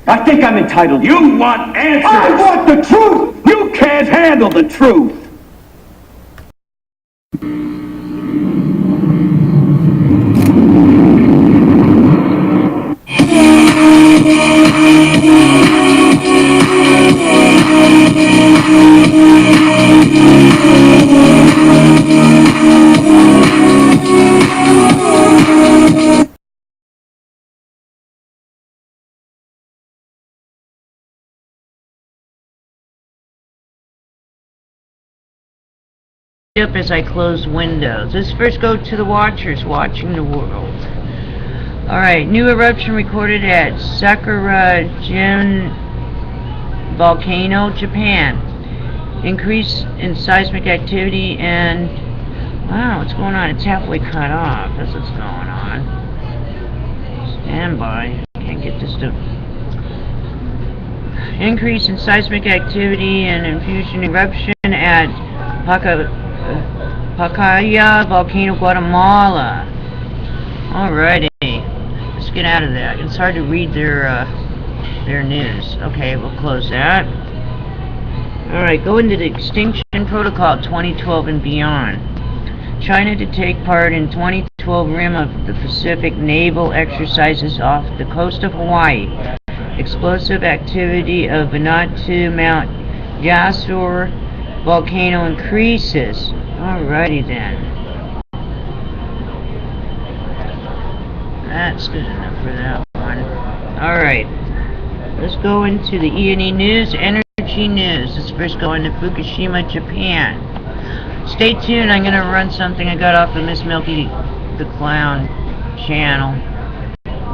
I think I'm entitled. You want answers! I want the truth! You can't handle the truth! Up as I close windows. Let's first go to the watchers watching the world. Alright, new eruption recorded at Sakurajin volcano, Japan. Increase in seismic activity and... wow, what's going on? It's halfway cut off. That's what's going on. Stand by. Can't get this to... increase in seismic activity and infusion eruption at Pacaya volcano, Guatemala. Alrighty, let's get out of that. It's hard to read their news. Okay, we'll close that. Alright, go into the Extinction Protocol 2012 and beyond. China to take part in 2012 Rim of the Pacific naval exercises off the coast of Hawaii. Explosive activity of Vanuatu Mount Yasur volcano increases. Alrighty then. That's good enough for that one. Alright. Let's go into the E&E News, Energy News. Let's first go into Fukushima, Japan. Stay tuned, I'm going to run something I got off of Miss Milky the Clown channel.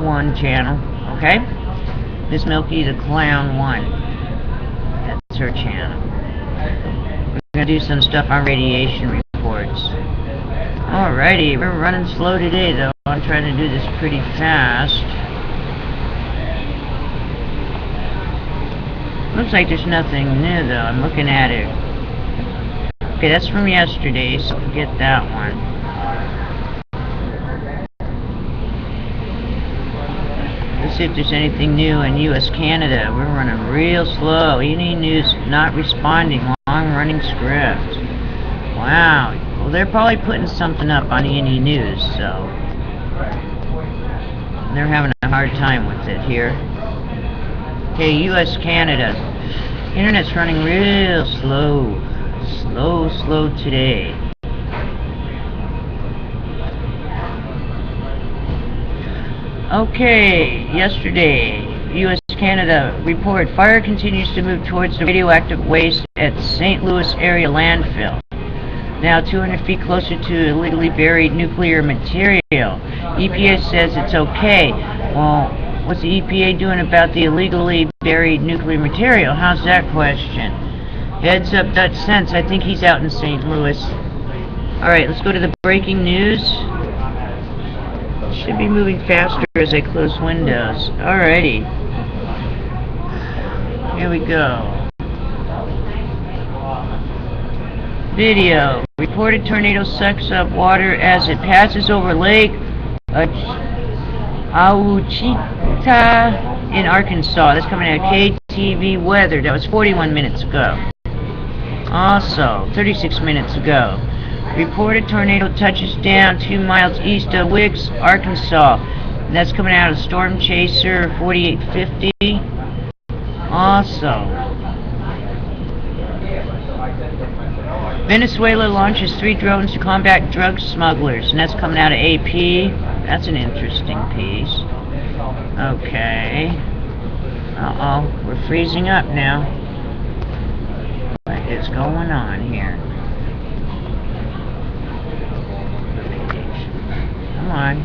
One channel. Okay? Miss Milky the Clown 1. That's her channel. We're going to do some stuff on radiation reports. Alrighty, we're running slow today though. I'm trying to do this pretty fast. Looks like there's nothing new though. I'm looking at it. Okay, that's from yesterday, so forget that one. Let's see if there's anything new in U.S. Canada. We're running real slow. E&E News not responding. Long-running script. Wow. Well, they're probably putting something up on E&E News, so they're having a hard time with it here. Okay, U.S. Canada. Internet's running real slow. Slow today. Okay, yesterday, U.S. Canada report fire continues to move towards the radioactive waste at St. Louis area landfill. Now 200 feet closer to illegally buried nuclear material. EPA says it's okay. Well, what's the EPA doing about the illegally buried nuclear material? How's that question? Heads up, Dutch Sense. I think he's out in St. Louis. Alright, let's go to the breaking news. Should be moving faster as I close windows. Alrighty. Here we go. Video. Reported tornado sucks up water as it passes over Lake Ouachita in Arkansas. That's coming out of KTV Weather. That was 41 minutes ago. Also, 36 minutes ago. Reported tornado touches down 2 miles east of Wicks, Arkansas. And that's coming out of Storm Chaser 4850. Also, Venezuela launches 3 drones to combat drug smugglers. And that's coming out of AP. That's an interesting piece. Okay. Uh-oh, we're freezing up now. What is going on here? Come on.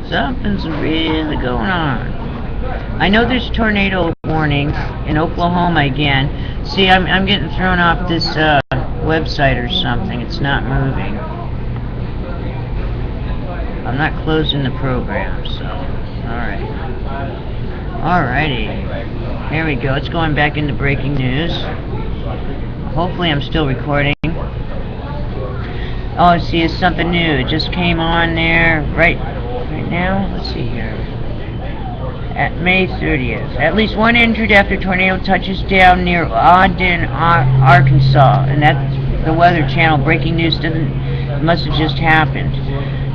Something's really going on. I know there's tornado warnings in Oklahoma again. See, I'm getting thrown off this website or something. It's not moving. I'm not closing the program, so alright. Alrighty. Here we go. It's going back into breaking news. Hopefully I'm still recording. Oh, see, it's something new. It just came on there right now. Let's see here. at May 30th. At least one injured after tornado touches down near Ogden, Arkansas. And that's the Weather Channel. Breaking news must have just happened.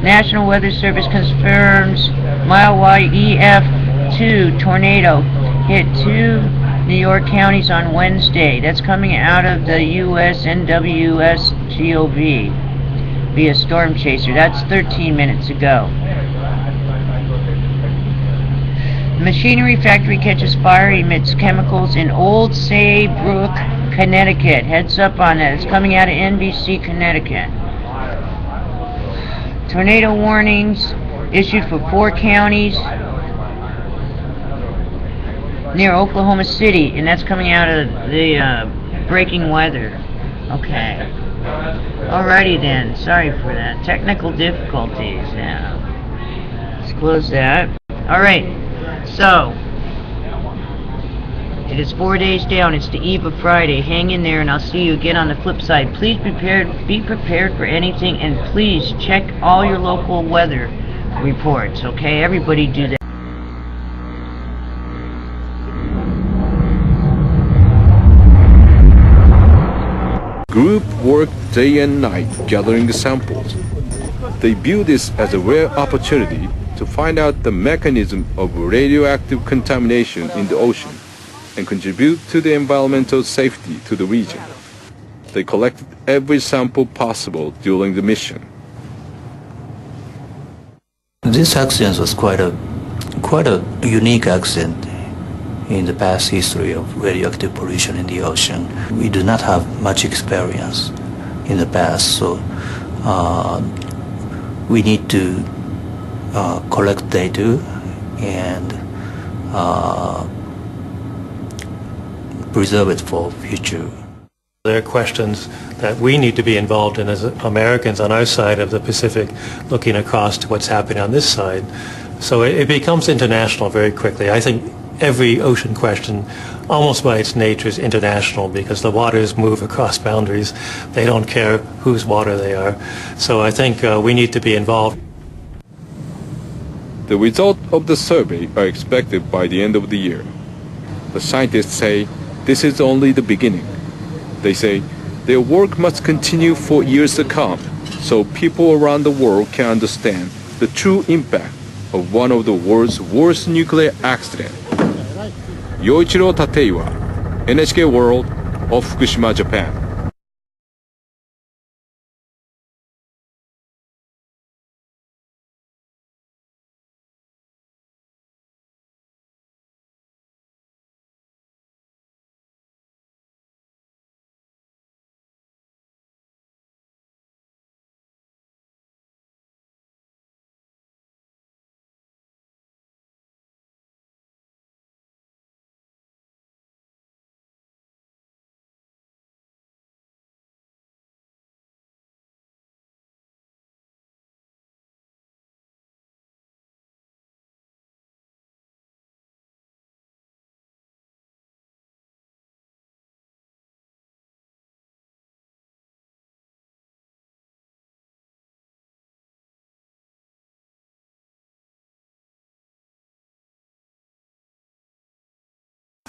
National Weather Service confirms mile-wide EF2 tornado hit 2 New York counties on Wednesday. That's coming out of the US NWS GOV via Storm Chaser. That's 13 minutes ago. The machinery factory catches fire, emits chemicals in Old Saybrook, Connecticut. Heads up on that. It's coming out of NBC, Connecticut. Tornado warnings issued for 4 counties near Oklahoma City, and that's coming out of the breaking weather. Okay. Alrighty then. Sorry for that. Technical difficulties. Yeah. Let's close that. Alright. So, it is 4 days down. It's the eve of Friday. Hang in there, and I'll see you again on the flip side. Please be prepared for anything, and please check all your local weather reports. Okay, everybody do that. Group worked day and night gathering samples. They view this as a rare opportunity to find out the mechanism of radioactive contamination in the ocean and contribute to the environmental safety to the region. They collected every sample possible during the mission. This accident was quite a unique accident in the past history of radioactive pollution in the ocean. We do not have much experience in the past, so we need to collect data and preserve it for future. There are questions that we need to be involved in as Americans on our side of the Pacific, looking across to what's happening on this side. So it becomes international very quickly. I think every ocean question, almost by its nature, is international because the waters move across boundaries. They don't care whose water they are. So I think we need to be involved. The results of the survey are expected by the end of the year. The scientists say this is only the beginning. They say their work must continue for years to come so people around the world can understand the true impact of one of the world's worst nuclear accidents. Yoichiro Tateiwa, NHK World of Fukushima, Japan.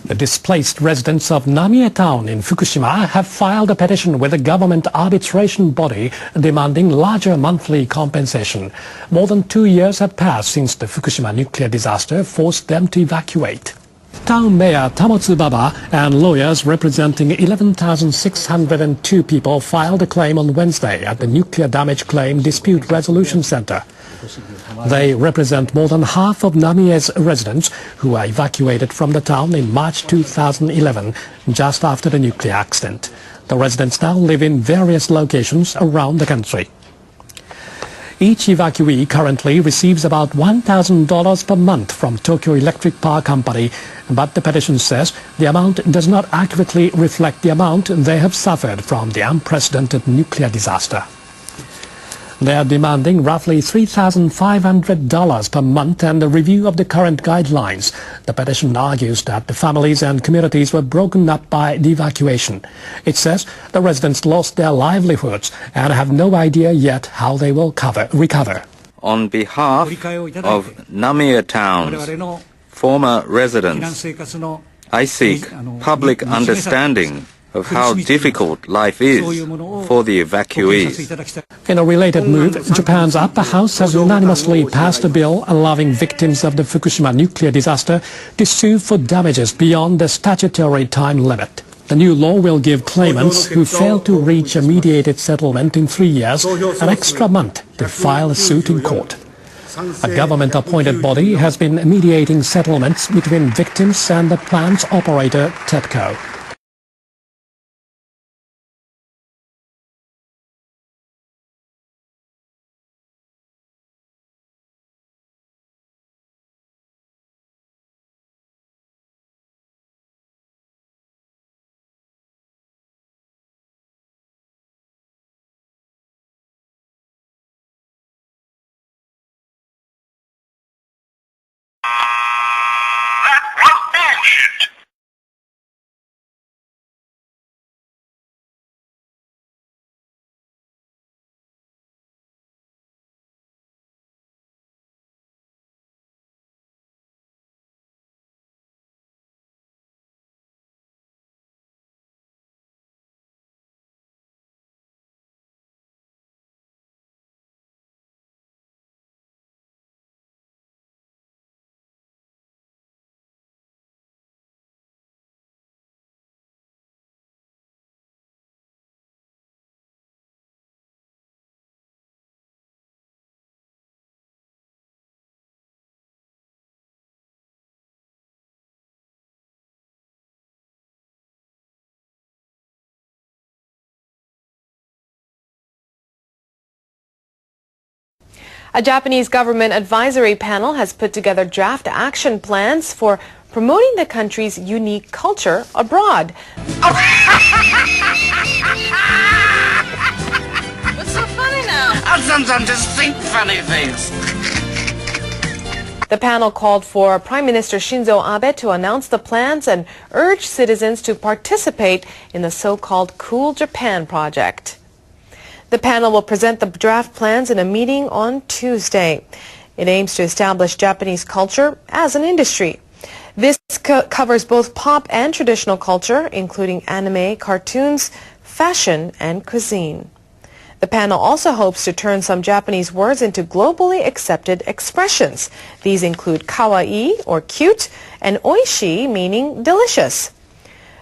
The displaced residents of Namie town in Fukushima have filed a petition with the government arbitration body demanding larger monthly compensation. More than 2 years have passed since the Fukushima nuclear disaster forced them to evacuate. Town Mayor Tamotsu Baba and lawyers representing 11,602 people filed a claim on Wednesday at the Nuclear Damage Claim Dispute Resolution Center. They represent more than half of Namie's residents who were evacuated from the town in March 2011, just after the nuclear accident. The residents now live in various locations around the country. Each evacuee currently receives about $1,000 per month from Tokyo Electric Power Company, but the petition says the amount does not accurately reflect the amount they have suffered from the unprecedented nuclear disaster. They are demanding roughly $3,500 per month and a review of the current guidelines. The petition argues that the families and communities were broken up by the evacuation. It says the residents lost their livelihoods and have no idea yet how they will recover. On behalf of Namie towns, former residents, I seek public understanding of how difficult life is for the evacuees. In a related move, Japan's upper house has unanimously passed a bill allowing victims of the Fukushima nuclear disaster to sue for damages beyond the statutory time limit. The new law will give claimants who fail to reach a mediated settlement in 3 years an extra month to file a suit in court. A government-appointed body has been mediating settlements between victims and the plant's operator, TEPCO. A Japanese government advisory panel has put together draft action plans for promoting the country's unique culture abroad. What's so funny now? I sometimes just think funny things. The panel called for Prime Minister Shinzo Abe to announce the plans and urge citizens to participate in the so-called Cool Japan project. The panel will present the draft plans in a meeting on Tuesday. It aims to establish Japanese culture as an industry. This covers both pop and traditional culture, including anime, cartoons, fashion, and cuisine. The panel also hopes to turn some Japanese words into globally accepted expressions. These include kawaii, or cute, and oishii, meaning delicious.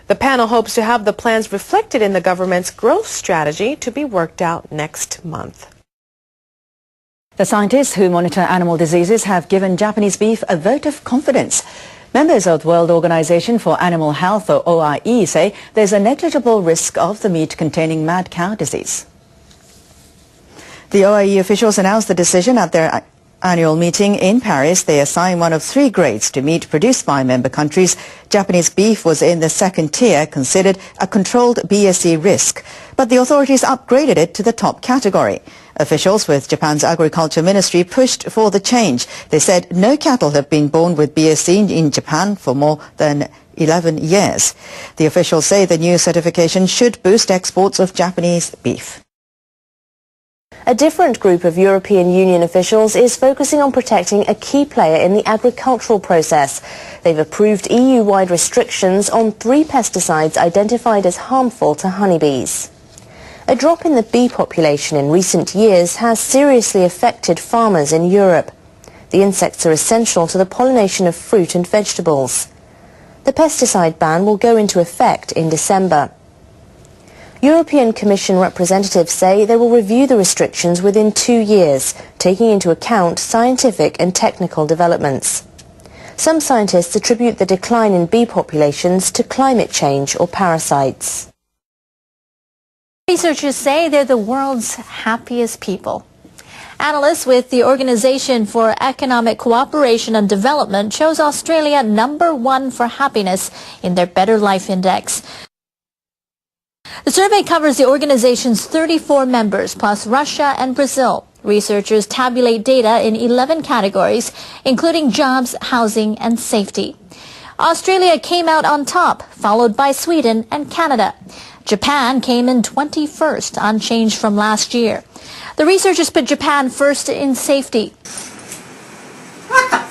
The panel hopes to have the plans reflected in the government's growth strategy to be worked out next month. The scientists who monitor animal diseases have given Japanese beef a vote of confidence. Members of the World Organization for Animal Health, or OIE, say there's a negligible risk of the meat containing mad cow disease. The OIE officials announced the decision at their annual meeting in Paris. They assigned one of 3 grades to meat produced by member countries. Japanese beef was in the second tier, considered a controlled BSE risk, but the authorities upgraded it to the top category. Officials with Japan's Agriculture Ministry pushed for the change. They said no cattle have been born with BSE in Japan for more than 11 years. The officials say the new certification should boost exports of Japanese beef. A different group of European Union officials is focusing on protecting a key player in the agricultural process. They've approved EU-wide restrictions on 3 pesticides identified as harmful to honeybees. A drop in the bee population in recent years has seriously affected farmers in Europe. The insects are essential to the pollination of fruit and vegetables. The pesticide ban will go into effect in December. European Commission representatives say they will review the restrictions within 2 years, taking into account scientific and technical developments. Some scientists attribute the decline in bee populations to climate change or parasites. Researchers say they're the world's happiest people. Analysts with the Organization for Economic Cooperation and Development chose Australia #1 for happiness in their Better Life Index. The survey covers the organization's 34 members, plus Russia and Brazil. Researchers tabulate data in 11 categories, including jobs, housing, and safety. Australia came out on top, followed by Sweden and Canada. Japan came in 21st, unchanged from last year. The researchers put Japan first in safety. What the